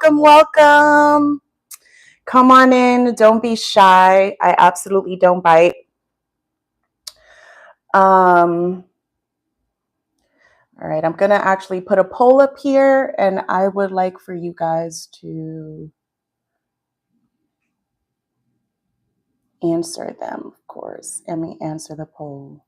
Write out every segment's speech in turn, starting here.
welcome, welcome. Come on in. Don't be shy. I absolutely don't bite. Um, all right, I'm going to actually put a poll up here, and I would like for you guys to answer them, of course. Let me answer the poll.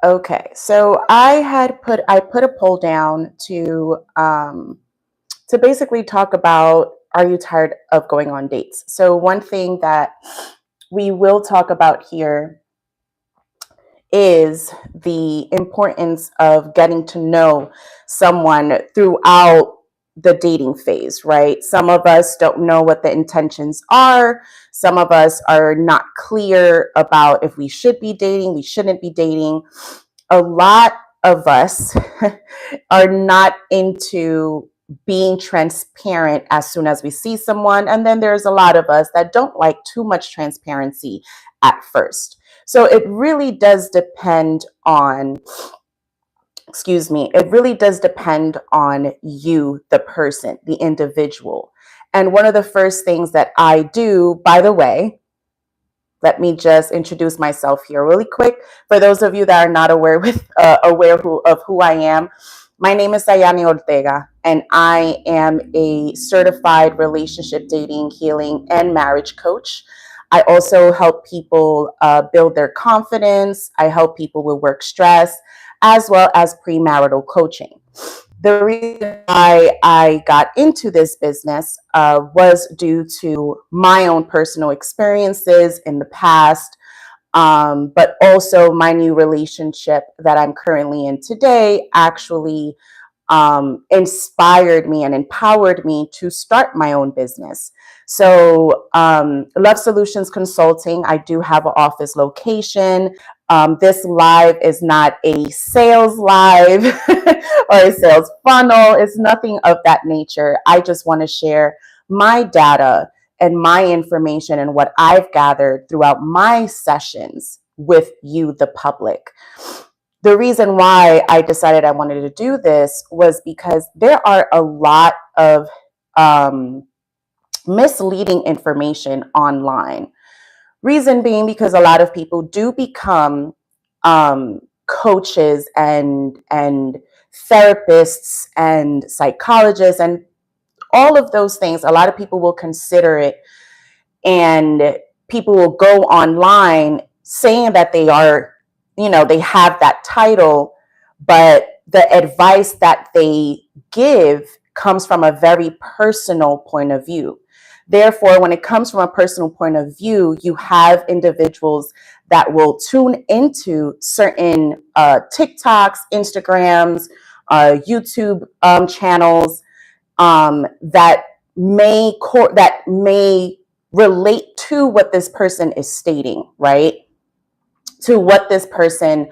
Okay, so I put a poll down to basically talk about, are you tired of going on dates? So one thing that we will talk about here is the importance of getting to know someone throughout the dating phase, right? Some of us don't know what the intentions are. Some of us are not clear about if we should be dating, we shouldn't be dating. A lot of us are not into being transparent as soon as we see someone. And then there's a lot of us that don't like too much transparency at first. So it really does depend on, it really does depend on you, the person, the individual. And one of the first things that I do, by the way, let me just introduce myself here really quick. For those of you that are not aware of who I am, my name is Sayani Ortega, and I am a certified relationship, dating, healing, and marriage coach. I also help people build their confidence. I help people with work stress, as well as premarital coaching. The reason why I got into this business was due to my own personal experiences in the past, but also my new relationship that I'm currently in today actually inspired me and empowered me to start my own business. So, Love Solutions Consulting, I do have an office location. This live is not a sales live or a sales funnel. It's nothing of that nature. I just want to share my data and my information and what I've gathered throughout my sessions with you, the public. The reason why I decided I wanted to do this was because there are a lot of misleading information online. Reason being because a lot of people do become coaches and therapists and psychologists and all of those things. A lot of people will consider it, and people will go online saying that they are, they have that title, but the advice that they give comes from a very personal point of view. Therefore, when it comes from a personal point of view, you have individuals that will tune into certain TikToks, Instagrams, YouTube channels that may relate to what this person is stating, right? To what this person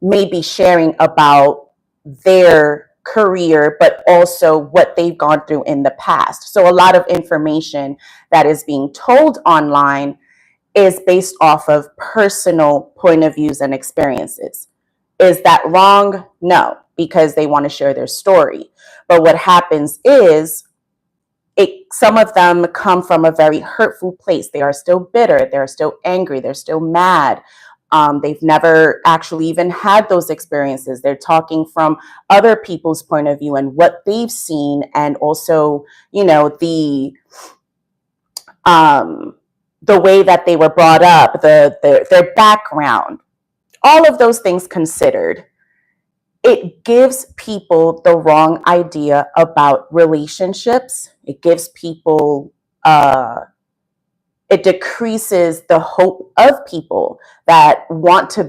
may be sharing about their career, but also what they've gone through in the past. So a lot of information that is being told online is based off of personal point of views and experiences. Is that wrong? No, because they want to share their story. But what happens is some of them come from a very hurtful place. They are still bitter. They're still angry. They're still mad. They've never actually even had those experiences. They're talking from other people's point of view and what they've seen, and also, the way that they were brought up, their background, all of those things considered. It gives people the wrong idea about relationships. It gives people, it decreases the hope of people that want to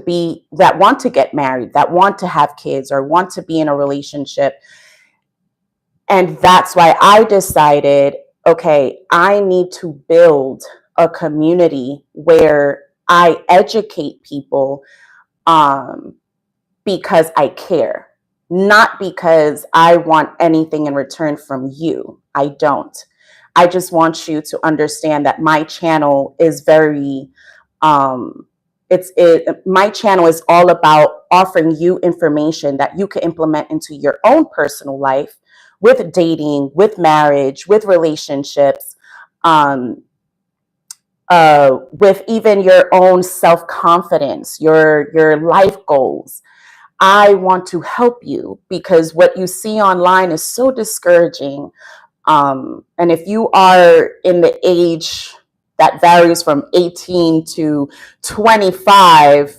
get married, that want to have kids, or want to be in a relationship. And that's why I decided, okay, I need to build a community where I educate people, because I care, not because I want anything in return from you. I don't. I just want you to understand that my channel is very my channel is all about offering you information that you can implement into your own personal life, with dating, with marriage, with relationships, um, with even your own self-confidence, your life goals. I want to help you, because what you see online is so discouraging. And if you are in the age that varies from 18 to 25,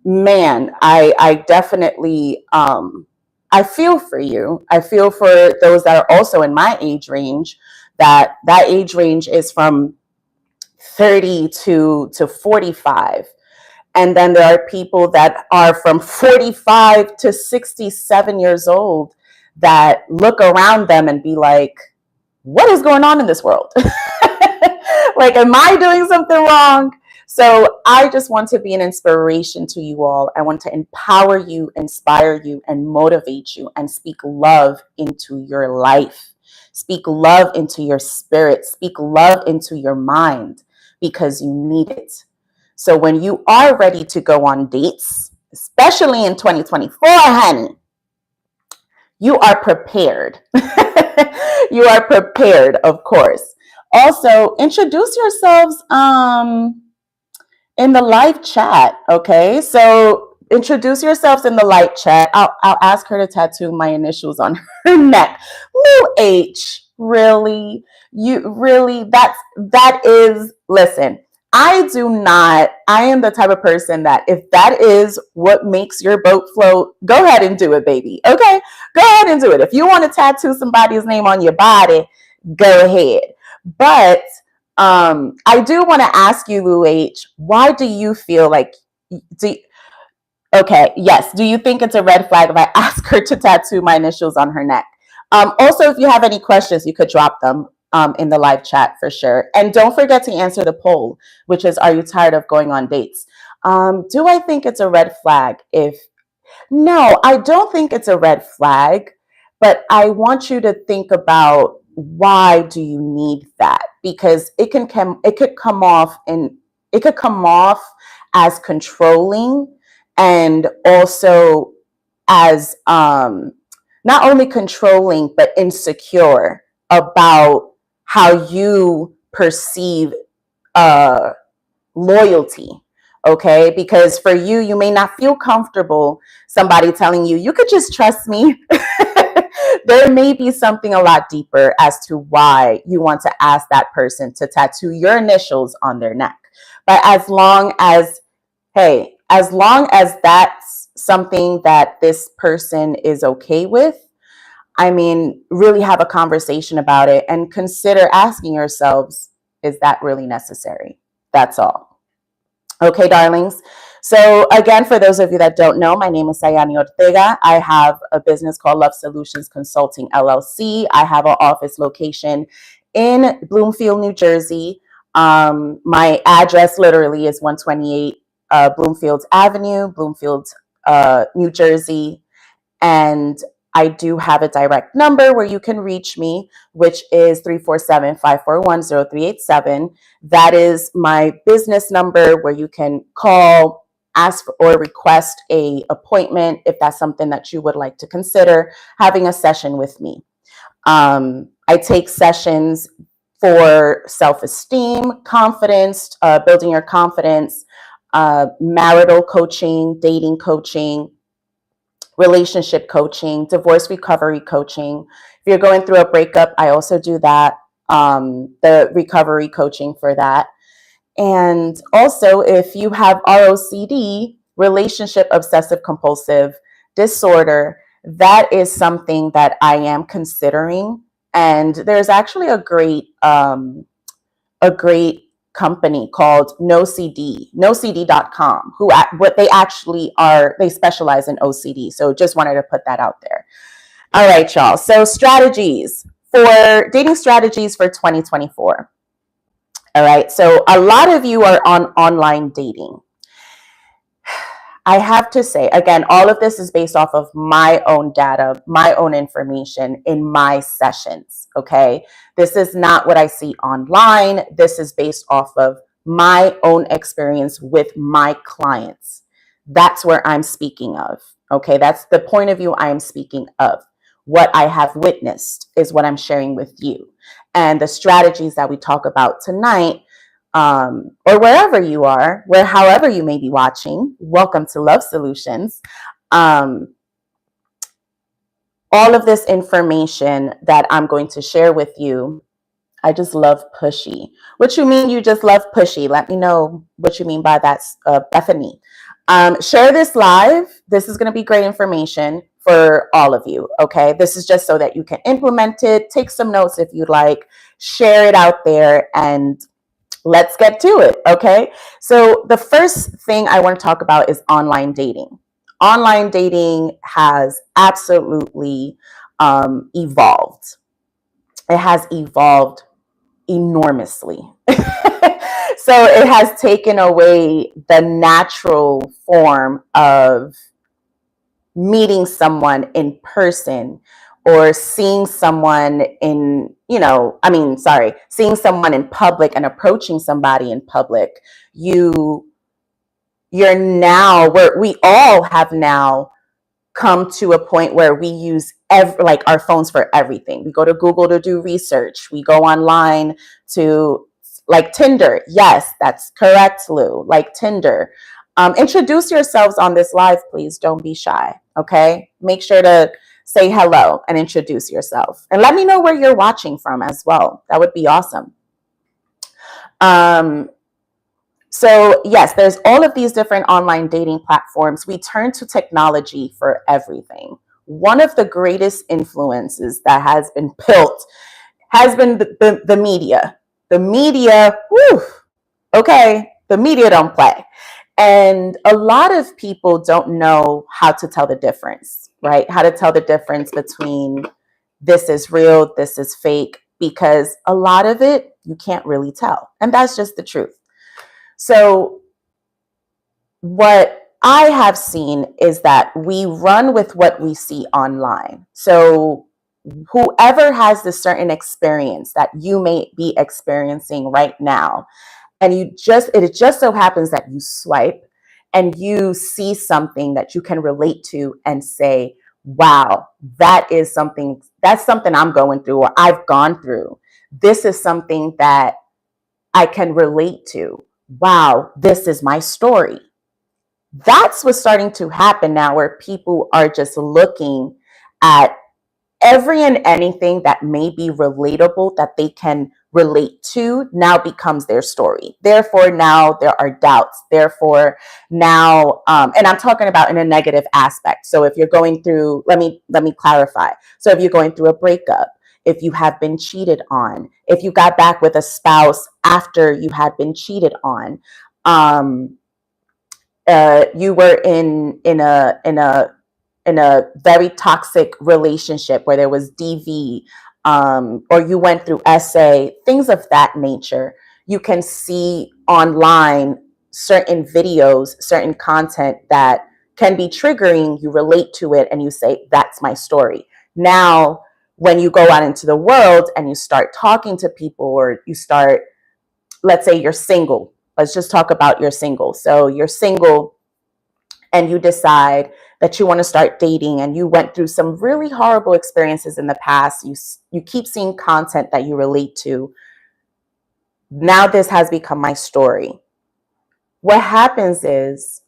man, I definitely, I feel for you. I feel for those that are also in my age range. That age range is from 30 to 45. And then there are people that are from 45 to 67 years old that look around them and be like, what is going on in this world? Like, am I doing something wrong? So I just want to be an inspiration to you all. I want to empower you, inspire you, and motivate you, and speak love into your life. Speak love into your spirit. Speak love into your mind, because you need it. So when you are ready to go on dates, especially in 2024, honey, you are prepared. You are prepared, of course. Also, introduce yourselves in the live chat. Okay, so introduce yourselves in the live chat. I'll ask her to tattoo my initials on her neck. Lou H, really? You really? That is. Listen, I am the type of person that if that is what makes your boat float, go ahead and do it, baby. Okay, go ahead and do it. If you want to tattoo somebody's name on your body, go ahead. But I do want to ask you, Lou H, why do you feel like, do, okay, yes, do you think it's a red flag if I ask her to tattoo my initials on her neck? Also, if you have any questions, you could drop them in the live chat for sure. And don't forget to answer the poll, which is, are you tired of going on dates? Do I think it's a red flag if No, I don't think it's a red flag, but I want you to think about, why do you need that? Because it could come off as controlling, and also as not only controlling but insecure about how you perceive uh loyalty. Okay, because for you, you may not feel comfortable somebody telling you, you could just trust me. There may be something a lot deeper as to why you want to ask that person to tattoo your initials on their neck. But as long as that's something that this person is okay with, I mean, really have a conversation about it and consider asking yourselves, is that really necessary? That's all. Okay, darlings. So again, for those of you that don't know, my name is Sayani Ortega. I have a business called Love Solutions Consulting LLC. I have an office location in Bloomfield, New Jersey. My address literally is 128 Bloomfield Avenue, Bloomfield, New Jersey. And I do have a direct number where you can reach me, which is 347-541-0387. That is my business number where you can call, ask or request a appointment if that's something that you would like to consider having a session with me. I take sessions for self-esteem, confidence, building your confidence, marital coaching, dating coaching, relationship coaching, divorce recovery coaching. If you're going through a breakup, I also do that, the recovery coaching for that. And also, if you have ROCD, relationship obsessive compulsive disorder, that is something that I am considering. And there's actually a great company called NoCD.com, who what they actually are, they specialize in OCD. So just wanted to put that out there. All right, y'all. So dating strategies for 2024. All right. So a lot of you are on online dating. I have to say, again, all of this is based off of my own data, my own information in my sessions, okay? This is not what I see online. This is based off of my own experience with my clients. That's where I'm speaking of, okay? That's the point of view I am speaking of. What I have witnessed is what I'm sharing with you. And the strategies that we talk about tonight, or wherever you are, however you may be watching, welcome to Love Solutions. All of this information that I'm going to share with you, I just love pushy. What you mean you just love pushy? Let me know what you mean by that, Bethany. Share this live. This is going to be great information for all of you, okay? This is just so that you can implement it, take some notes if you'd like, share it out there, and let's get to it, okay? So the first thing I want to talk about is online dating. Online dating has absolutely evolved. It has evolved enormously. So it has taken away the natural form of meeting someone in person or seeing someone in, seeing someone in public and approaching somebody in public. You're now, we all have now come to a point where we use like our phones for everything. We go to Google to do research. We go online to, like, Tinder. Yes, that's correct, Lou. Like Tinder. Introduce yourselves on this live, please. Don't be shy. Okay. Make sure to say hello and introduce yourself. And let me know where you're watching from as well. That would be awesome. So yes, there's all of these different online dating platforms. We turn to technology for everything. One of the greatest influences that has been built has been the media. The media, whew, okay, the media don't play. And a lot of people don't know how to tell the difference, right? How to tell the difference between this is real, this is fake, because a lot of it you can't really tell. And that's just the truth. So what I have seen is that we run with what we see online. So whoever has this certain experience that you may be experiencing right now, and it just so happens that you swipe and you see something that you can relate to and say, wow, that's something I'm going through or I've gone through. This is something that I can relate to. Wow, this is my story. That's what's starting to happen now, where people are just looking at every and anything that may be relatable, that they can relate to, now becomes their story. Therefore, now there are doubts. Therefore, now, and I'm talking about in a negative aspect. So if you're going through, let me clarify. So if you're going through a breakup, if you have been cheated on, if you got back with a spouse after you had been cheated on, you were in a very toxic relationship where there was DV, or you went through SA, things of that nature. You can see online certain videos, certain content that can be triggering. You relate to it and you say, that's my story. Now, when you go out into the world and you start talking to people, or you start, let's say you're single. Let's just talk about you're single. So you're single and you decide that you want to start dating, and you went through some really horrible experiences in the past. You keep seeing content that you relate to. Now this has become my story. What happens is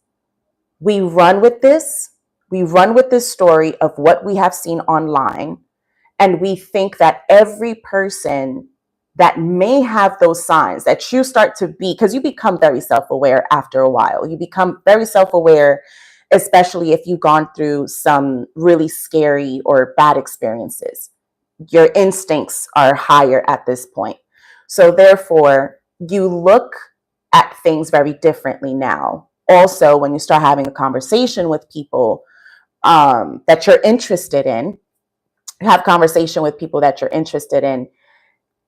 we run with this. We run with this story of what we have seen online, and we think that every person that may have those signs, that you start to be, because you become very self-aware after a while. You become very self-aware, especially if you've gone through some really scary or bad experiences. Your instincts are higher at this point. So therefore, you look at things very differently now. Also, when you start having a conversation with people that you're interested in, have conversation with people that you're interested in,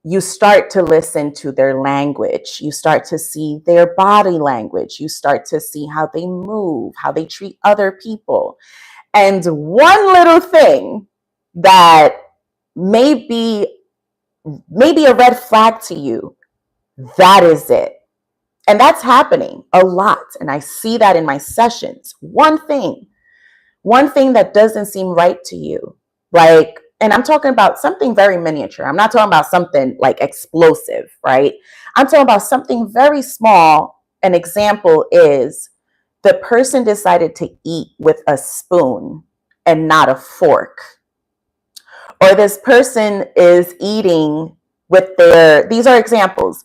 you start to listen to their language. You start to see their body language. You start to see how they move, how they treat other people. And one little thing that may be maybe a red flag to you, that is it. And that's happening a lot. And I see that in my sessions. One thing that doesn't seem right to you. Like, and I'm talking about something very miniature. I'm not talking about something like explosive, right? I'm talking about something very small. An example is the person decided to eat with a spoon and not a fork. Or this person is eating with these are examples,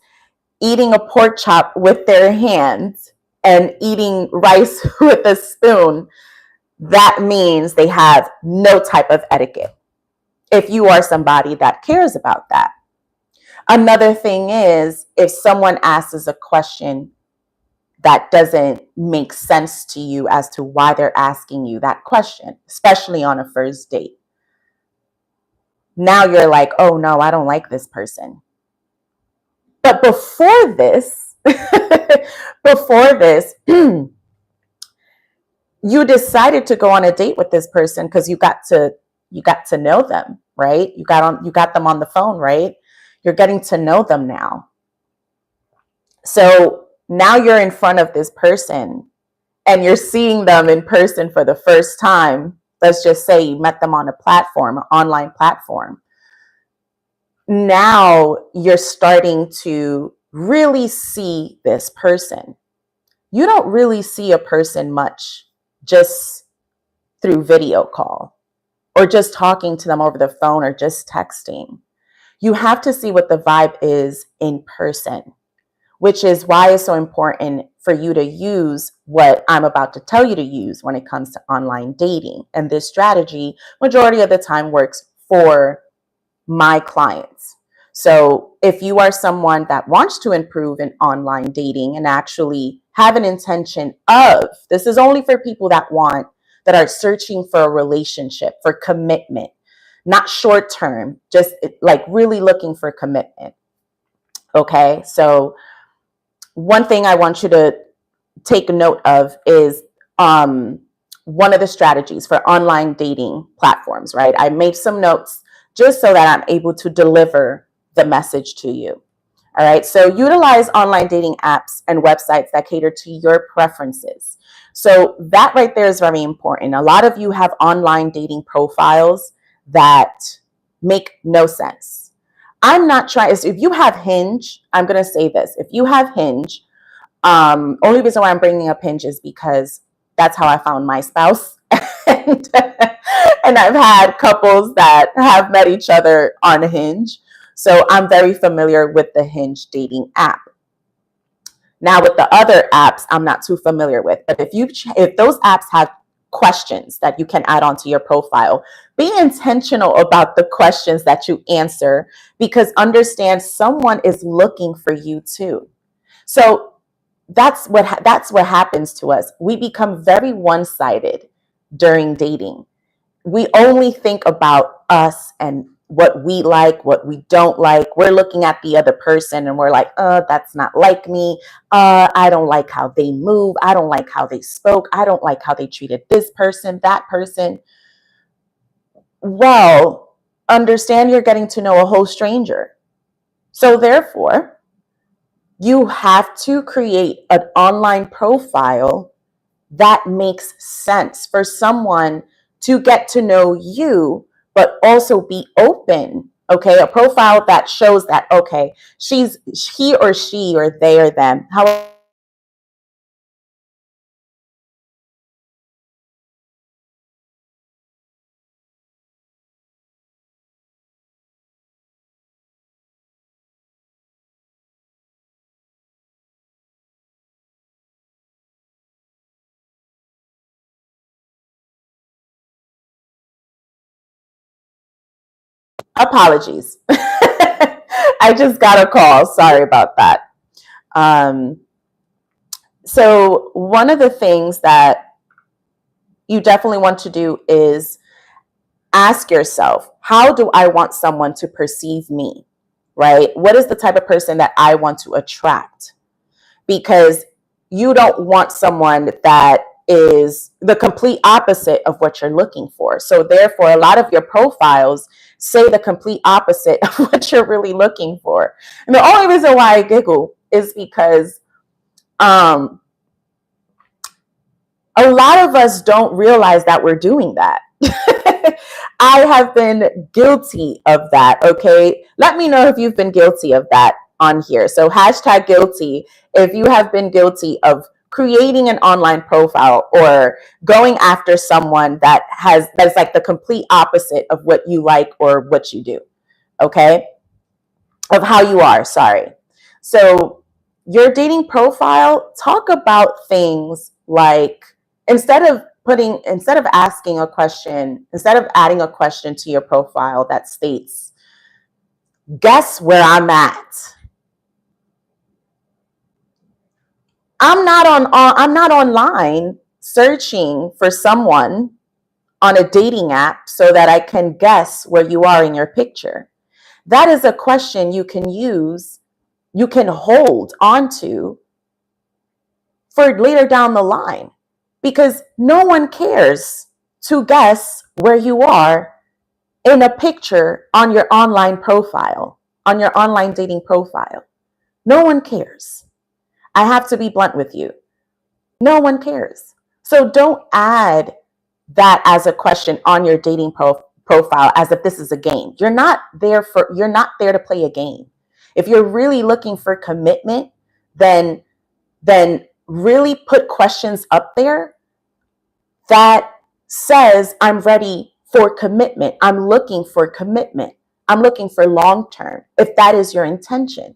eating a pork chop with their hands and eating rice with a spoon. That means they have no type of etiquette if you are somebody that cares about that. Another thing is if someone asks a question that doesn't make sense to you as to why they're asking you that question, especially on a first date. Now you're like, oh no, I don't like this person. But before this, you decided to go on a date with this person because you got to know them, right? You got them on the phone, right? You're getting to know them now. So now you're in front of this person and you're seeing them in person for the first time. Let's just say you met them on a platform, an online platform. Now you're starting to really see this person. You don't really see a person much just through video call or just talking to them over the phone or just texting. You have to see what the vibe is in person, which is why it's so important for you to use what I'm about to tell you to use when it comes to online dating. And this strategy, majority of the time, works for my clients. So if you are someone that wants to improve in online dating and actually have an intention of, this is only for people that are searching for a relationship, for commitment, not short term, just like really looking for commitment. Okay. So one thing I want you to take note of is one of the strategies for online dating platforms, right? I made some notes just so that I'm able to deliver the message to you. All right. So utilize online dating apps and websites that cater to your preferences. So that right there is very important. A lot of you have online dating profiles that make no sense. I'm not trying, if you have Hinge, I'm going to say this. If you have Hinge, only reason why I'm bringing up Hinge is because that's how I found my spouse. and, and I've had couples that have met each other on Hinge. So I'm very familiar with the Hinge dating app. Now with the other apps, I'm not too familiar with. But if those apps have questions that you can add onto your profile, be intentional about the questions that you answer, because understand someone is looking for you too. So that's what happens to us. We become very one-sided during dating. We only think about us and what we like, what we don't like. We're looking at the other person and we're like, that's not like me. I don't like how they move. I don't like how they spoke. I don't like how they treated this person, that person. Well, understand you're getting to know a whole stranger. So therefore, you have to create an online profile that makes sense for someone to get to know you, but also be open. Okay, a profile that shows that, okay, he or she or they or them. How apologies. I just got a call. Sorry about that. Um, so one of the things that you definitely want to do is ask yourself, how do I want someone to perceive me? right? What is the type of person that I want to attract? Because you don't want someone that is the complete opposite of what you're looking for. So therefore, a lot of your profiles say the complete opposite of what you're really looking for. And the only reason why I giggle is because a lot of us don't realize that we're doing that. I have been guilty of that. Okay. Let me know if you've been guilty of that on here. So hashtag guilty if you have been guilty of creating an online profile or going after someone that's like the complete opposite of what you like or what you do. Okay. Of how you are. Sorry. So your dating profile, talk about things like, instead of asking a question, instead of adding a question to your profile that states, guess where I'm at. I'm not online searching for someone on a dating app so that I can guess where you are in your picture. That is a question you can use, you can hold onto for later down the line, because no one cares to guess where you are in a picture on your online profile, on your online dating profile. No one cares. I have to be blunt with you. No one cares. So don't add that as a question on your dating profile as if this is a game. You're not there to play a game. If you're really looking for commitment, then really put questions up there that says, I'm ready for commitment. I'm looking for commitment. I'm looking for long term, if that is your intention.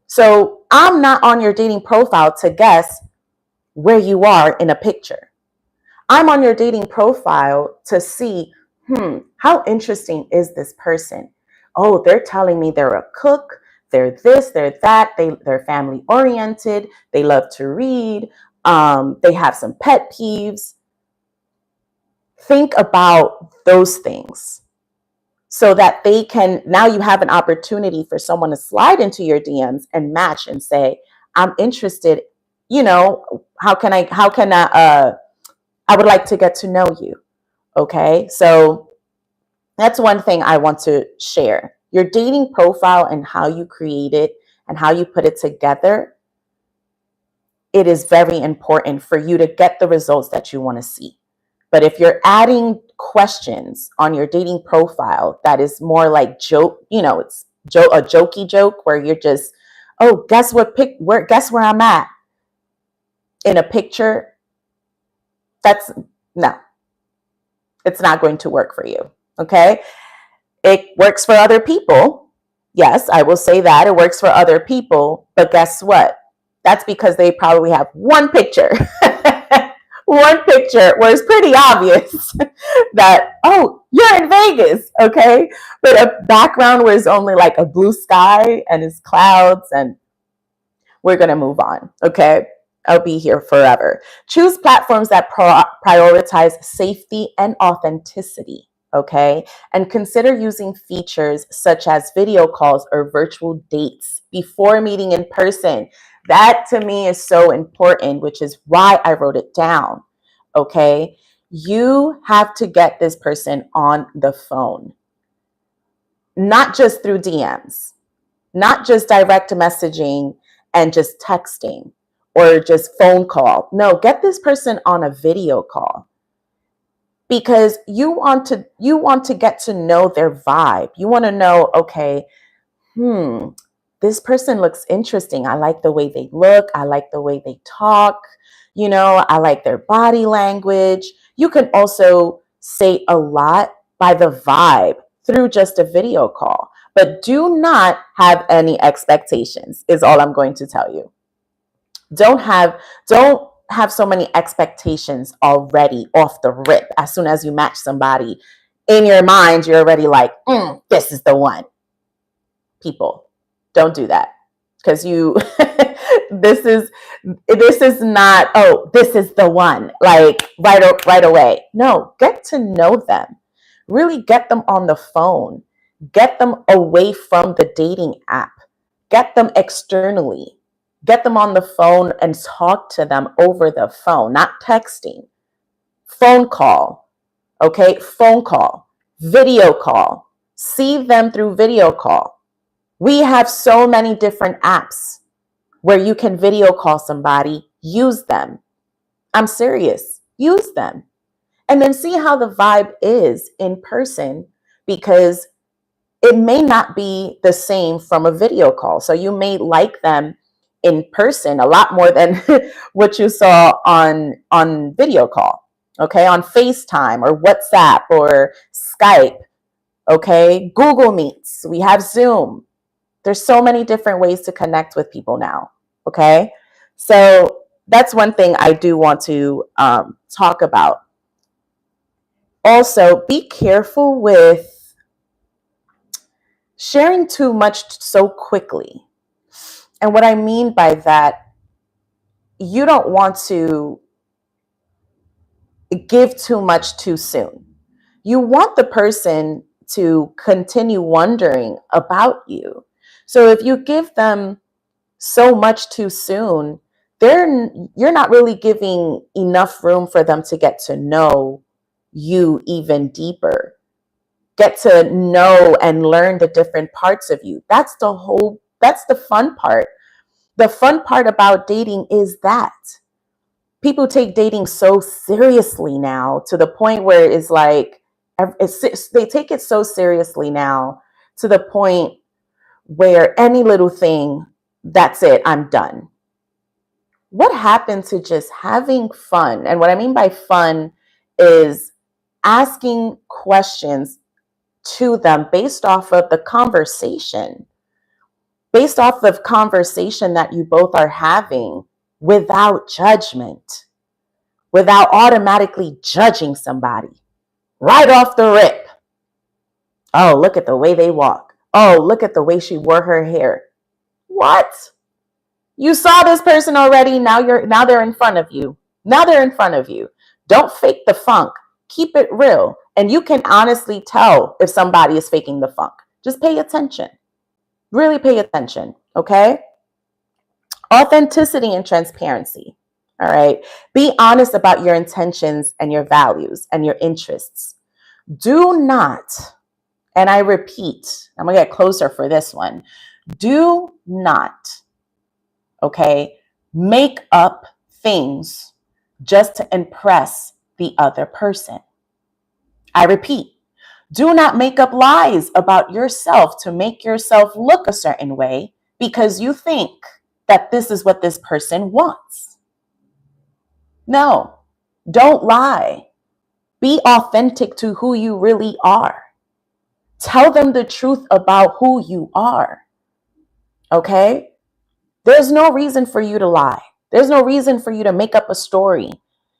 So I'm not on your dating profile to guess where you are in a picture. I'm on your dating profile to see, how interesting is this person? Oh, they're telling me they're a cook. They're this, they're that. They're family oriented. They love to read. They have some pet peeves. Think about those things so that now you have an opportunity for someone to slide into your DMs and match and say, I'm interested, I would like to get to know you. Okay. So that's one thing I want to share. Your dating profile and how you create it and how you put it together, it is very important for you to get the results that you want to see. But if you're adding questions on your dating profile that is more like joke, it's a jokey joke where you're just, oh, guess where I'm at in a picture, no, it's not going to work for you. Okay. It works for other people. Yes, I will say that it works for other people, but guess what? That's because they probably have one picture, one picture where it's pretty obvious that, oh, you're in Vegas, okay? But a background where it's only like a blue sky and it's clouds, and we're going to move on, okay? I'll be here forever. Choose platforms that prioritize safety and authenticity. Okay. And consider using features such as video calls or virtual dates before meeting in person. That to me is so important, which is why I wrote it down. Okay. You have to get this person on the phone, not just through DMs, not just direct messaging and just texting or just phone call. No, get this person on a video call. Because you want to get to know their vibe. You want to know, okay, this person looks interesting. I like the way they look. I like the way they talk. I like their body language. You can also say a lot by the vibe through just a video call. But do not have any expectations, is all I'm going to tell you. Don't have so many expectations already off the rip. As soon as you match somebody, in your mind, you're already like, this is the one. People, don't do that. Because this is not, oh, this is the one, like right away. No, get to know them. Really get them on the phone. Get them away from the dating app. Get them externally. Get them on the phone and talk to them over the phone, not texting. Phone call, okay? Phone call, video call. See them through video call. We have so many different apps where you can video call somebody. Use them. I'm serious. Use them. And then see how the vibe is in person, because it may not be the same from a video call. So you may like them in person a lot more than what you saw on video call, okay? On FaceTime or WhatsApp or Skype, okay? Google Meets, we have Zoom. There's so many different ways to connect with people now, okay? So that's one thing I do want to talk about. Also, be careful with sharing too much so quickly. And what I mean by that, you don't want to give too much too soon. You want the person to continue wondering about you. So if you give them so much too soon, you're not really giving enough room for them to get to know you even deeper. Get to know and learn the different parts of you. That's the fun part. The fun part about dating is that people take dating so seriously now, to the point where it's like, they take it so seriously now to the point where any little thing, that's it, I'm done. What happened to just having fun? And what I mean by fun is asking questions to them based off of the conversation, that you both are having, without judgment, without automatically judging somebody right off the rip. Oh, look at the way they walk. Oh, look at the way she wore her hair. What? You saw this person already. Now they're in front of you. Don't fake the funk. Keep it real. And you can honestly tell if somebody is faking the funk. Just pay attention. Really pay attention, okay? Authenticity and transparency. All right. Be honest about your intentions and your values and your interests. Do not, and I repeat, I'm going to get closer for this one. Do not, okay, make up things just to impress the other person. I repeat, do not make up lies about yourself to make yourself look a certain way because you think that this is what this person wants. No, don't lie. Be authentic to who you really are. Tell them the truth about who you are. Okay? There's no reason for you to lie. There's no reason for you to make up a story.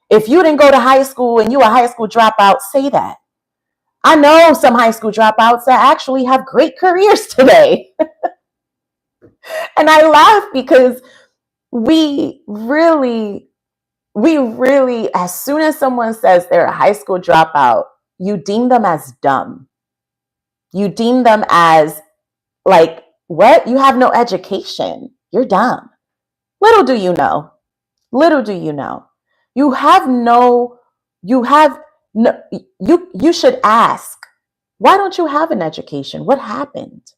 If you didn't go to high school and you're a high school dropout, say that. I know some high school dropouts that actually have great careers today. And I laugh because we really, as soon as someone says they're a high school dropout, you deem them as dumb. You deem them as like, what? You have no education. You're dumb. Little do you know. You have no, you should ask, why don't you have an education? What happened?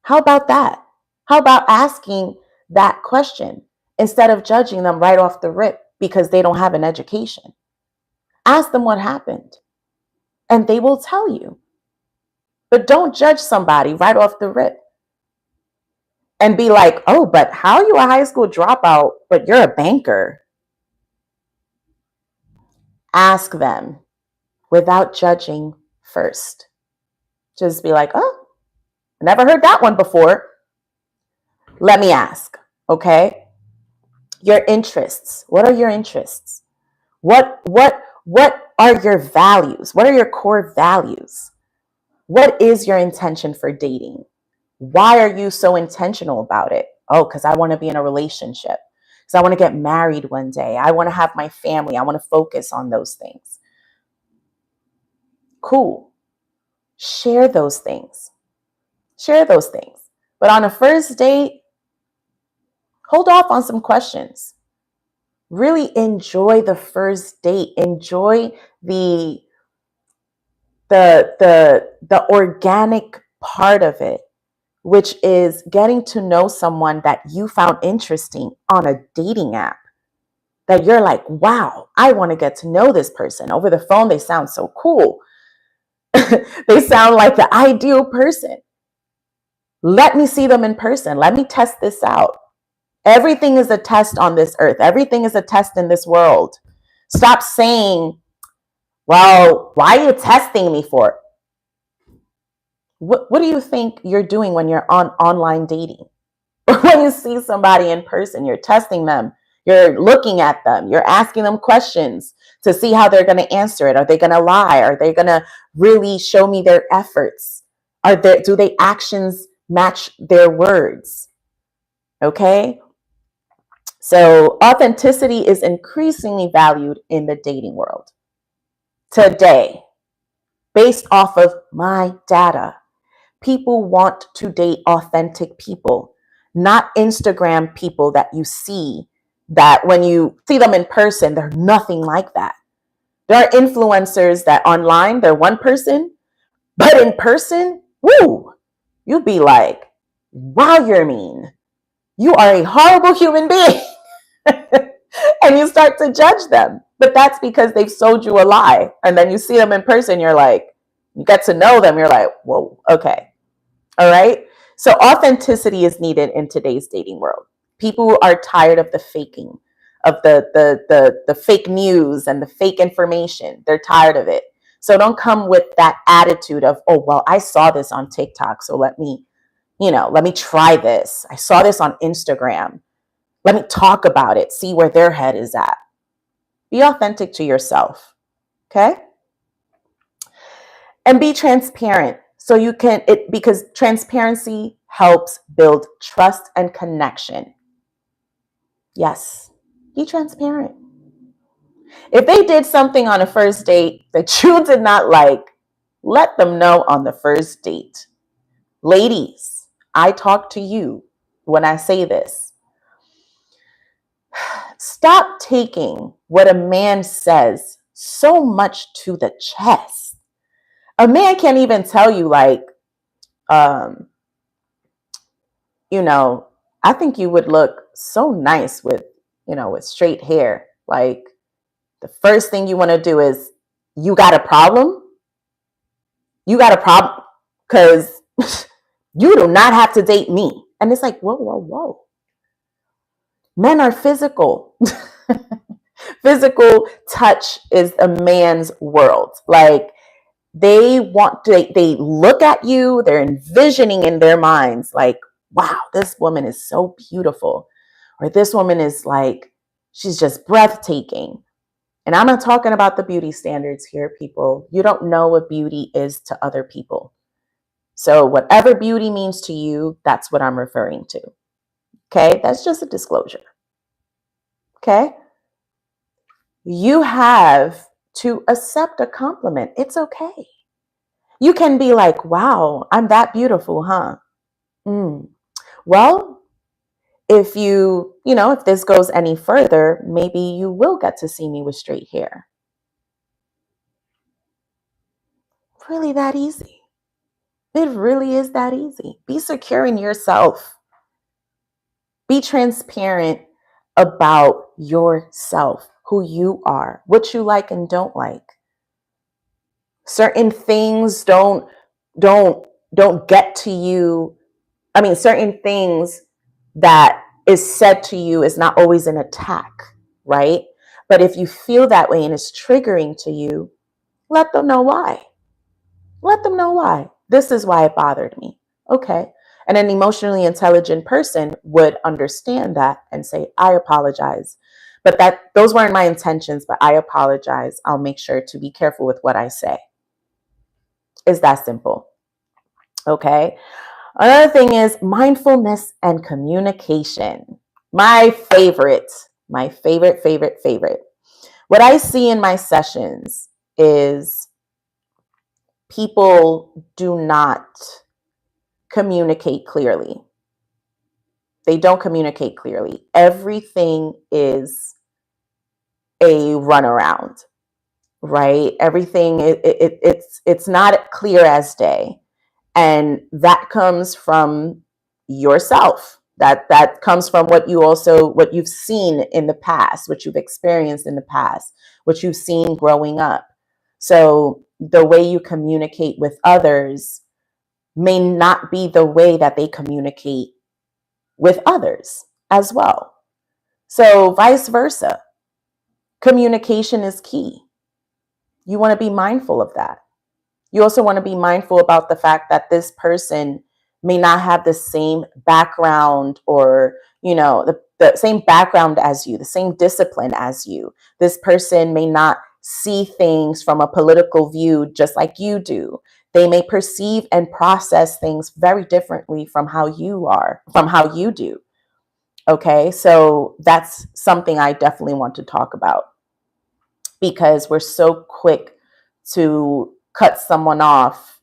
How about that? How about asking that question instead of judging them right off the rip because they don't have an education? Ask them what happened and they will tell you. But don't judge somebody right off the rip and be like, oh, but how are you a high school dropout, but you're a banker? Ask them without judging first. Just be like, oh, never heard that one before. Let me ask, okay? Your interests. What are your interests? What are your values? What are your core values? What is your intention for dating? Why are you so intentional about it? Oh, because I want to be in a relationship. Because I want to get married one day. I want to have my family. I want to focus on those things. Cool. share those things. Share those things. But on a first date, hold off on some questions. Really enjoy the first date. Enjoy the organic part of it, which is getting to know someone that you found interesting on a dating app. That you're like, wow, I want to get to know this person. Over the phone, they sound so cool. They sound like the ideal person. Let me see them in person. Let me test this out. Everything is a test on this earth. Everything is a test in this world. Stop saying, well, why are you testing me for? What do you think you're doing when you're on online dating? When you see somebody in person, you're testing them. You're looking at them. You're asking them questions to see how they're going to answer it. Are they going to lie? Are they going to really show me their efforts? Do they actions match their words? Okay. So authenticity is increasingly valued in the dating world today, based off of my data. People want to date authentic people, not Instagram people that you see, that when you see them in person, they're nothing like that. There are influencers that online, they're one person, but in person, woo, you'd be like, wow, you're mean. You are a horrible human being. And you start to judge them. But that's because they've sold you a lie. And then you see them in person, you're like, you get to know them, you're like, whoa, okay. All right. So authenticity is needed in today's dating world. People are tired of the faking, of the fake news and the fake information. They're tired of it. So don't come with that attitude of, oh, well, I saw this on TikTok, so let me try this. I saw this on Instagram. Let me talk about it, see where their head is at. Be authentic to yourself. Okay? And be transparent. So you can, because transparency helps build trust and connection. Yes, be transparent. If they did something on a first date that you did not like, let them know on the first date. Ladies, I talk to you when I say this. Stop taking what a man says so much to the chest. A man can't even tell you, like, I think you would look so nice with straight hair. Like, the first thing you want to do is, you got a problem? You got a problem? Because you do not have to date me. And it's like, whoa, whoa, whoa. Men are physical. Physical touch is a man's world. Like, they look at you, they're envisioning in their minds, like, wow, this woman is so beautiful. Or this woman is like, she's just breathtaking. And I'm not talking about the beauty standards here, people. You don't know what beauty is to other people. So whatever beauty means to you, that's what I'm referring to. Okay, that's just a disclosure. Okay, you have to accept a compliment. It's okay. You can be like, wow, I'm that beautiful, huh? Well, if if this goes any further, maybe you will get to see me with straight hair. Really that easy. It really is that easy. Be secure in yourself. Be transparent about yourself, who you are, what you like and don't like. Certain things don't get to you. I mean, certain things that is said to you is not always an attack, right? But if you feel that way and it's triggering to you, let them know why. Let them know why. This is why it bothered me. Okay. And an emotionally intelligent person would understand that and say, I apologize. But those weren't my intentions, but I apologize. I'll make sure to be careful with what I say. It's that simple. Okay. Another thing is mindfulness and communication. My favorite. What I see in my sessions is people do not communicate clearly. They don't communicate clearly. Everything is a runaround, right? Everything it's not clear as day, and that comes from yourself. That comes from what you've seen in the past, what you've experienced in the past, what you've seen growing up. So the way you communicate with others may not be the way that they communicate with others as well. So vice versa. Communication is key. You want to be mindful of that. You also want to be mindful about the fact that this person may not have the same background, or, the same background as you, the same discipline as you. This person may not see things from a political view just like you do. They may perceive and process things very differently from how you do. Okay, so that's something I definitely want to talk about, because we're so quick to cut someone off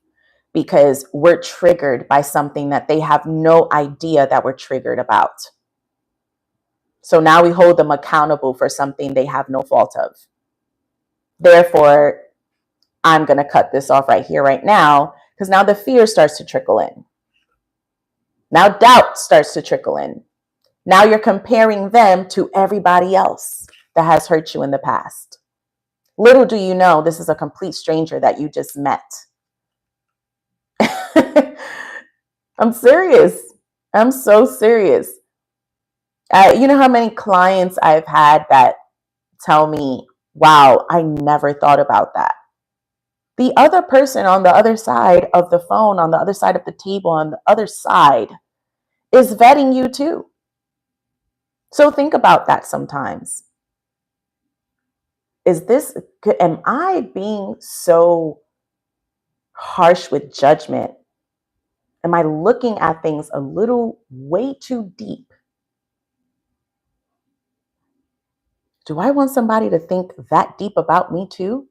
because we're triggered by something that they have no idea that we're triggered about. So now we hold them accountable for something they have no fault of. Therefore, I'm going to cut this off right here, right now, because now the fear starts to trickle in. Now doubt starts to trickle in. Now you're comparing them to everybody else that has hurt you in the past. Little do you know, this is a complete stranger that you just met. I'm serious. I'm so serious. You know how many clients I've had that tell me, wow, I never thought about that. The other person on the other side of the phone, on the other side of the table, on the other side, is vetting you too. So think about that sometimes. Am I being so harsh with judgment? Am I looking at things a little way too deep? Do I want somebody to think that deep about me too?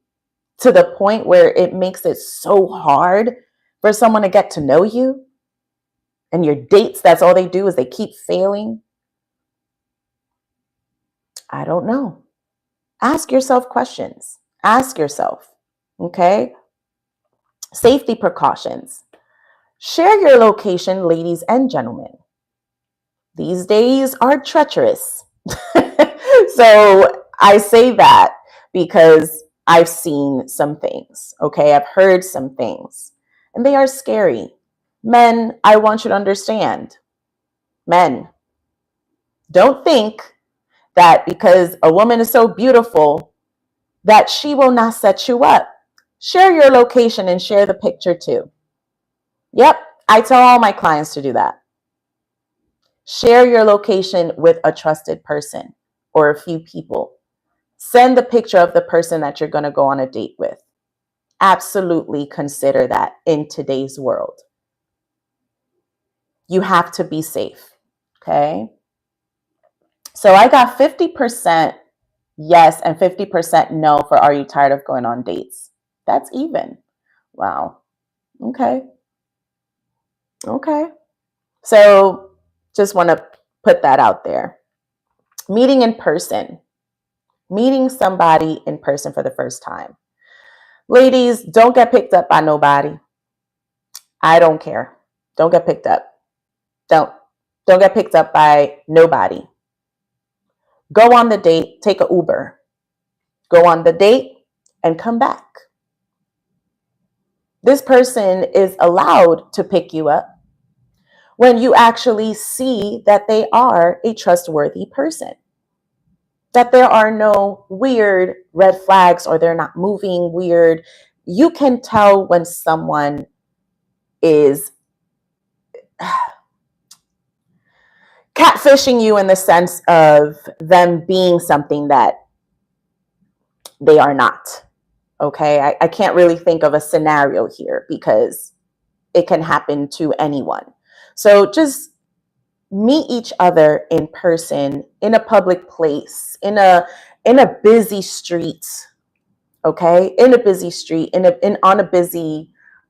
To the point where it makes it so hard for someone to get to know you? And your dates, that's all they do is they keep failing? I don't know. Ask yourself questions. Ask yourself, okay? Safety precautions. Share your location, ladies and gentlemen. These days are treacherous. So I say that because I've seen some things, okay? I've heard some things, and they are scary. Men, I want you to understand. Men, don't think that because a woman is so beautiful that she will not set you up. Share your location and share the picture too. Yep, I tell all my clients to do that. Share your location with a trusted person or a few people. Send the picture of the person that you're going to go on a date with. Absolutely consider that in today's world. You have to be safe, okay? So I got 50% yes and 50% no for are you tired of going on dates? That's even. Wow. Okay. Okay. So just want to put that out there. Meeting in person. Meeting somebody in person for the first time. Ladies, don't get picked up by nobody. I don't care. Don't get picked up. Don't. Don't get picked up by nobody. Go on the date, take an Uber. Go on the date and come back. This person is allowed to pick you up when you actually see that they are a trustworthy person, that there are no weird red flags or they're not moving weird. You can tell when someone is catfishing you in the sense of them being something that they are not. Okay, I can't really think of a scenario here because it can happen to anyone. So just meet each other in person, in a public place, in a busy street, okay? In a busy street, on a busy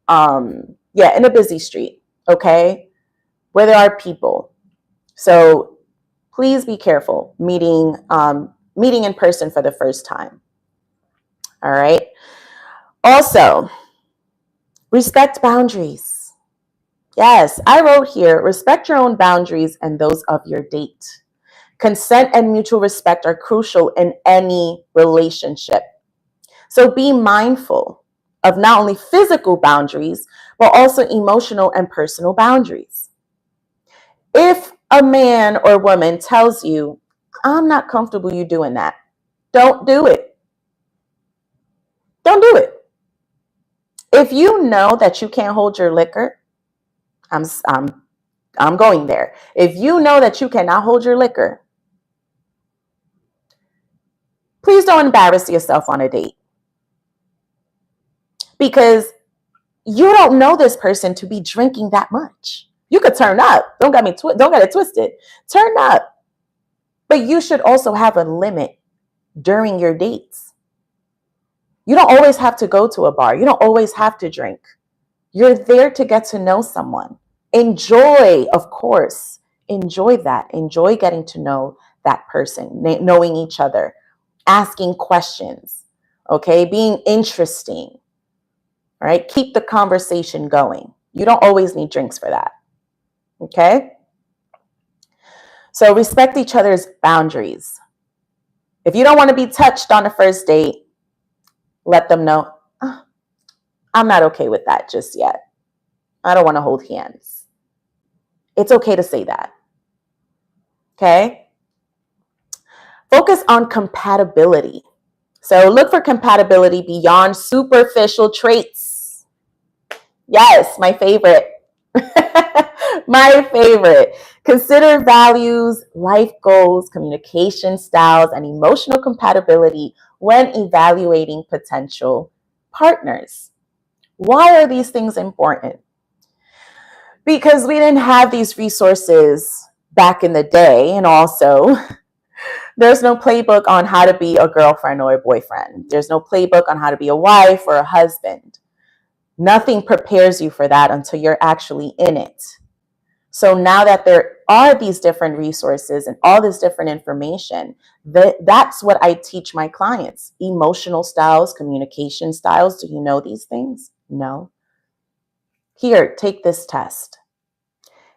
Yeah, in a busy street, okay, where there are people. So please be careful meeting in person for the first time. All right. Also, respect boundaries. Yes, I wrote here, respect your own boundaries and those of your date. Consent and mutual respect are crucial in any relationship. So be mindful of not only physical boundaries, but also emotional and personal boundaries. If a man or woman tells you, I'm not comfortable you doing that, don't do it. Don't do it. If you know that you can't hold your liquor, I'm, I'm, I'm going there. If you know that you cannot hold your liquor, please don't embarrass yourself on a date, because you don't know this person to be drinking that much. You could turn up. Don't get it twisted. Turn up. But you should also have a limit during your dates. You don't always have to go to a bar. You don't always have to drink. You're there to get to know someone. Enjoy, of course. Enjoy that. Enjoy getting to know that person, knowing each other, asking questions, okay? Being interesting, all right? Keep the conversation going. You don't always need drinks for that, okay? So respect each other's boundaries. If you don't want to be touched on the first date, let them know, "Oh, I'm not okay with that just yet. I don't want to hold hands." It's okay to say that, okay? Focus on compatibility. So look for compatibility beyond superficial traits. Yes, my favorite. My favorite. Consider values, life goals, communication styles, and emotional compatibility when evaluating potential partners. Why are these things important? Because we didn't have these resources back in the day, and also there's no playbook on how to be a girlfriend or a boyfriend. There's no playbook on how to be a wife or a husband. Nothing prepares you for that until you're actually in it. So now that there are these different resources and all this different information, that's what I teach my clients. Emotional styles, communication styles. Do you know these things? No. Here, take this test.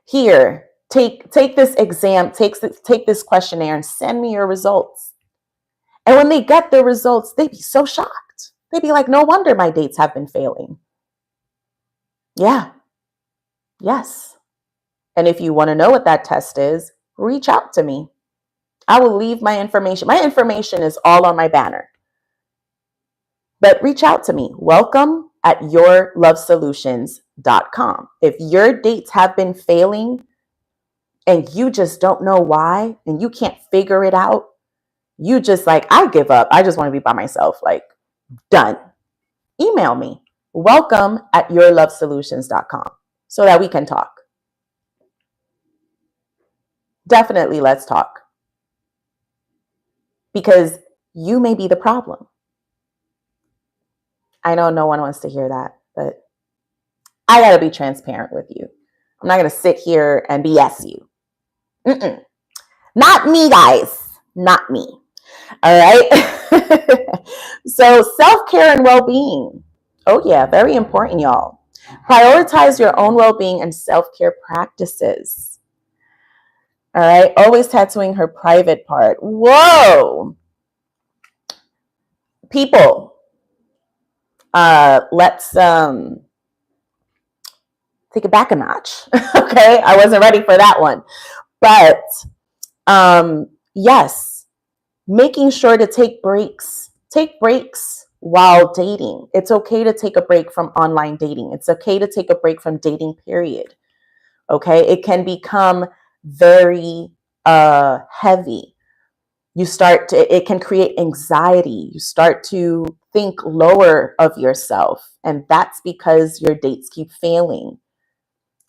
Here, take this exam, take this questionnaire and send me your results. And when they get the results, they'd be so shocked. They'd be like, no wonder my dates have been failing. Yeah. Yes. And if you want to know what that test is, reach out to me. I will leave my information. My information is all on my banner. But reach out to me. welcome@yourlovesolutions.com. If your dates have been failing and you just don't know why and you can't figure it out, you just like, I give up. I just want to be by myself. Like, done. Email me. welcome@yourlovesolutions.com so that we can talk. Definitely, let's talk. Because you may be the problem. I know no one wants to hear that, but I got to be transparent with you. I'm not going to sit here and BS you. Mm-mm. Not me, guys. Not me. All right. So self-care and well-being. Oh yeah, very important, y'all. Prioritize your own well-being and self-care practices. All right. Always tattooing her private part. Whoa. People, let's take it back a notch. Okay. I wasn't ready for that one. But yes, making sure to take breaks. Take breaks while dating. It's okay to take a break from online dating. It's okay to take a break from dating, period. Okay. It can become very heavy. It can create anxiety. You start to think lower of yourself. And that's because your dates keep failing.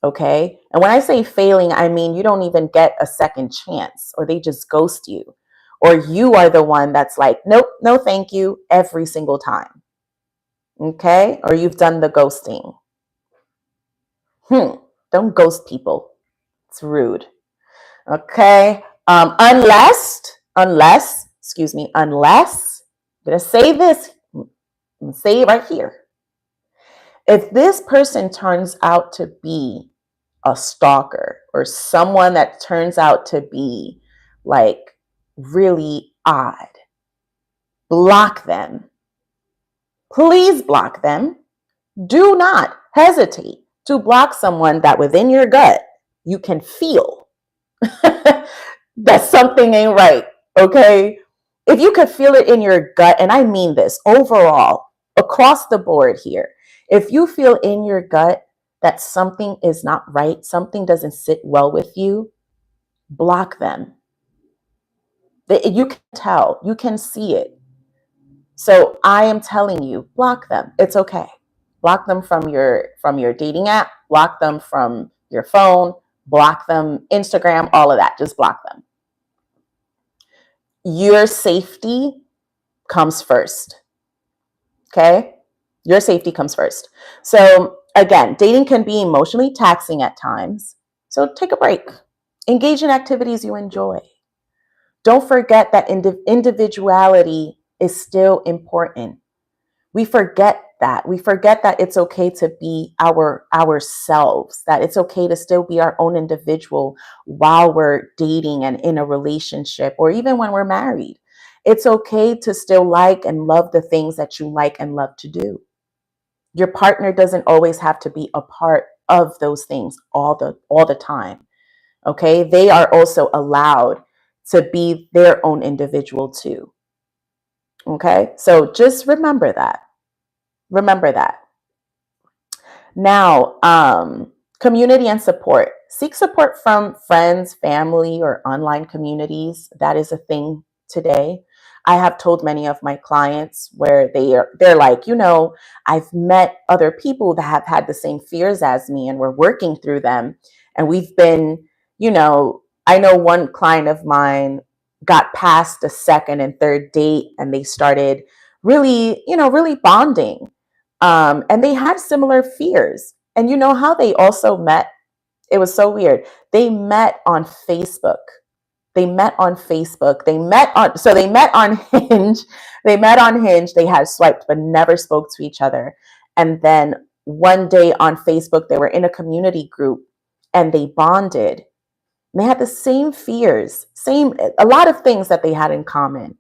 Okay. And when I say failing, I mean you don't even get a second chance, or they just ghost you, or you are the one that's like, nope, no, thank you, every single time. Okay. Or you've done the ghosting. Don't ghost people. It's rude. Okay. Unless, I'm going to say this, I'm going to say it right here. If this person turns out to be a stalker or someone that turns out to be like really odd, block them. Please block them. Do not hesitate to block someone that within your gut you can feel that something ain't right. Okay. If you could feel it in your gut, and I mean this overall, across the board here, if you feel in your gut that something is not right, something doesn't sit well with you, block them. You can tell, you can see it. So I am telling you, block them. It's okay. Block them from your dating app, block them from your phone, block them Instagram, all of that. Just block them. Your safety comes first. Okay? Your safety comes first. So again, dating can be emotionally taxing at times. So take a break. Engage in activities you enjoy. Don't forget that individuality is still important. We forget that. We forget that it's okay to be ourselves, that it's okay to still be our own individual while we're dating and in a relationship, or even when we're married. It's okay to still like and love the things that you like and love to do. Your partner doesn't always have to be a part of those things all the time. Okay? They are also allowed to be their own individual too. Okay? So just remember that. Remember that. Now, community and support. Seek support from friends, family, or online communities. That is a thing today. I have told many of my clients where they're like, I've met other people that have had the same fears as me and we're working through them. And we've been, I know one client of mine got past the second and third date and they started really bonding. And they had similar fears. And you know how they also met? It was so weird. They met on Facebook. They met on Facebook. They met on Hinge. They met on Hinge. They had swiped, but never spoke to each other. And then one day on Facebook, they were in a community group and they bonded. And they had the same fears, a lot of things that they had in common.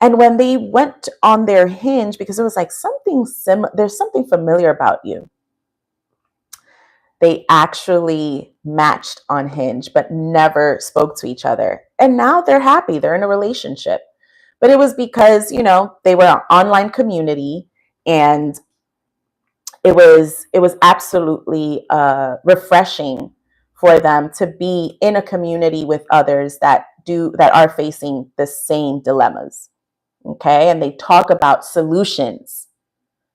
And when they went on their Hinge, because it was like there's something familiar about you. They actually matched on Hinge, but never spoke to each other. And now they're happy. They're in a relationship. But it was because, they were an online community and it was absolutely refreshing for them to be in a community with others that are facing the same dilemmas. Okay. And they talk about solutions.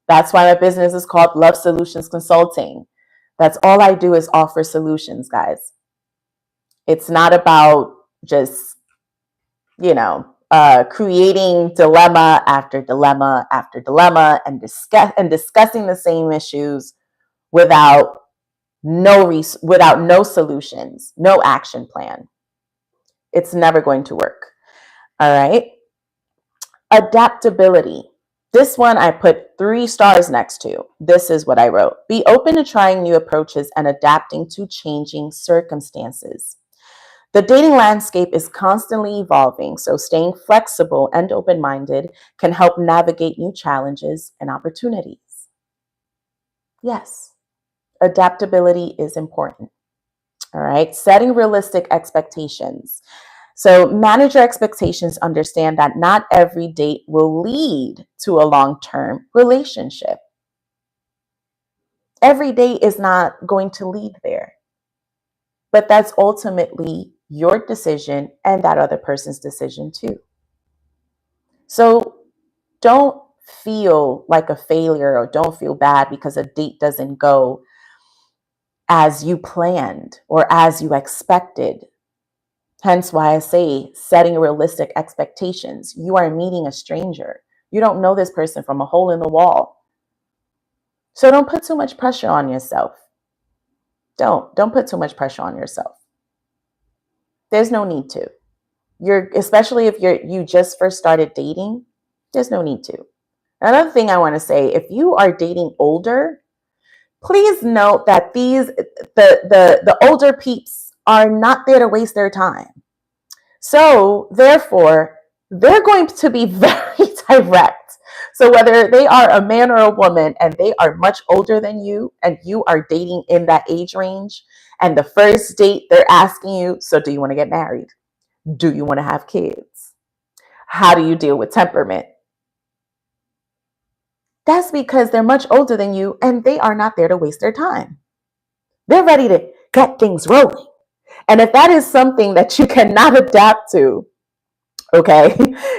That's why my business is called Love Solutions Consulting. That's all I do is offer solutions, guys. It's not about just, creating dilemma after dilemma after dilemma and discussing the same issues without no solutions, no action plan. It's never going to work. All right. Adaptability. This one I put 3 stars next to. This is what I wrote. Be open to trying new approaches and adapting to changing circumstances. The dating landscape is constantly evolving, so staying flexible and open-minded can help navigate new challenges and opportunities. Yes, adaptability is important. All right, setting realistic expectations. So manage your expectations, understand that not every date will lead to a long-term relationship. Every date is not going to lead there. But that's ultimately your decision and that other person's decision too. So don't feel like a failure or don't feel bad because a date doesn't go as you planned or as you expected. Hence why I say setting realistic expectations. You are meeting a stranger. You don't know this person from a hole in the wall. So don't put too much pressure on yourself. Don't put too much pressure on yourself. There's no need to. Especially if you just first started dating, there's no need to. Another thing I want to say, if you are dating older, please note that the older peeps are not there to waste their time. So therefore, they're going to be very direct. So whether they are a man or a woman and they are much older than you and you are dating in that age range, and the first date they're asking you, so do you want to get married? Do you want to have kids? How do you deal with temperament? That's because they're much older than you and they are not there to waste their time. They're ready to get things rolling. And if that is something that you cannot adapt to, okay,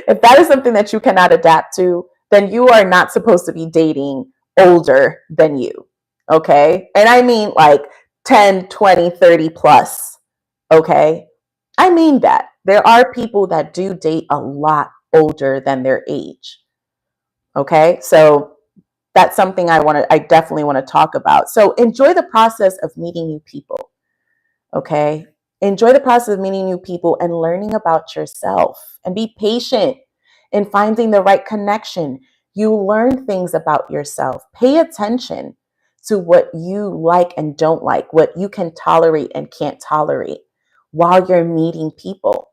if that is something that you cannot adapt to, then you are not supposed to be dating older than you, okay? And I mean like 10, 20, 30 plus, okay? I mean that. There are people that do date a lot older than their age, okay? So that's something I definitely want to talk about. So enjoy the process of meeting new people. Okay. Enjoy the process of meeting new people and learning about yourself, and be patient in finding the right connection. You learn things about yourself. Pay attention to what you like and don't like, what you can tolerate and can't tolerate while you're meeting people.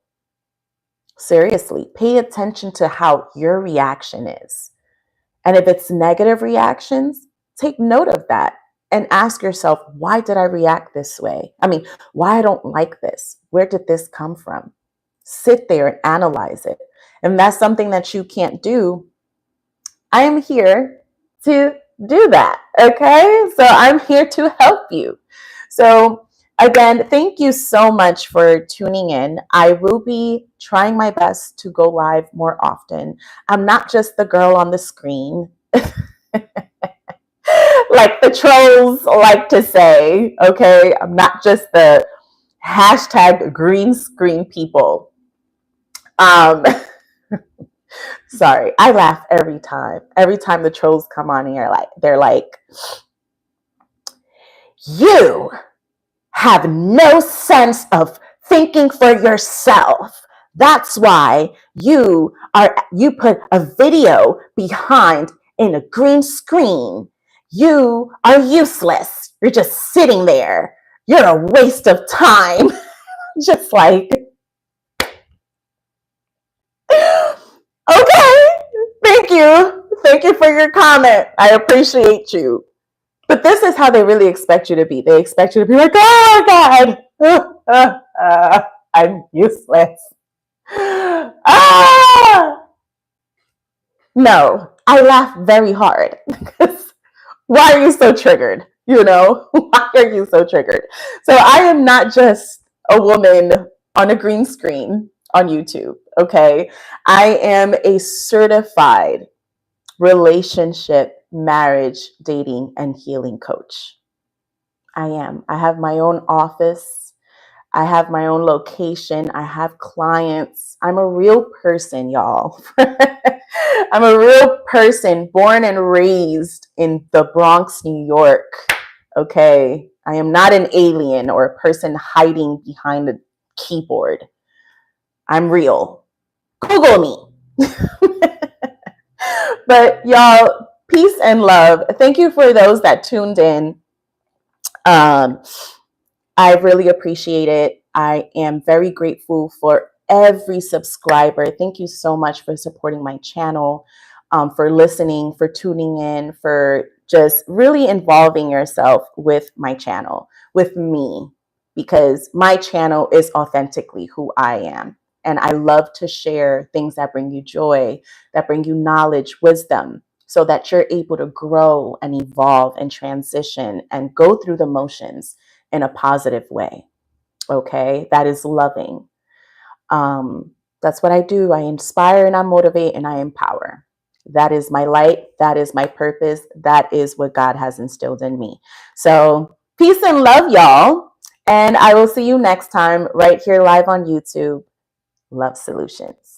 Seriously, pay attention to how your reaction is. And if it's negative reactions, take note of that and ask yourself, why did I react this way? I mean, why I don't like this? Where did this come from? Sit there and analyze it. And that's something that you can't do. I am here to do that. Okay. So I'm here to help you. So again, thank you so much for tuning in. I will be trying my best to go live more often. I'm not just the girl on the screen, like the trolls like to say, okay? I'm not just the hashtag green screen people. Sorry, I laugh every time. Every time the trolls come on here, they're like, you have no sense of thinking for yourself. That's why you put a video behind in a green screen. You are useless. You're just sitting there. You're a waste of time. Just like, okay, thank you. Thank you for your comment. I appreciate you. But this is how they really expect you to be. They expect you to be like, oh my God, I'm useless. Ah! No, I laugh very hard. Why are you so triggered? You know, why are you so triggered? So I am not just a woman on a green screen on YouTube, okay? I am a certified relationship, marriage, dating, and healing coach. I am. I have my own office. I have my own location. I have clients. I'm a real person, y'all. I'm a real person born and raised in the Bronx, New York. Okay. I am not an alien or a person hiding behind a keyboard. I'm real. Google me. But y'all, peace and love. Thank you for those that tuned in. I really appreciate it. I am very grateful for every subscriber. Thank you so much for supporting my channel, for listening, for tuning in, for just really involving yourself with my channel, with me, because my channel is authentically who I am. And I love to share things that bring you joy, that bring you knowledge, wisdom, so that you're able to grow and evolve and transition and go through the motions in a positive way. Okay. That is loving. That's what I do. I inspire and I motivate and I empower. That is my light. That is my purpose. That is what God has instilled in me. So peace and love, y'all. And I will see you next time right here live on YouTube. Love Solutions.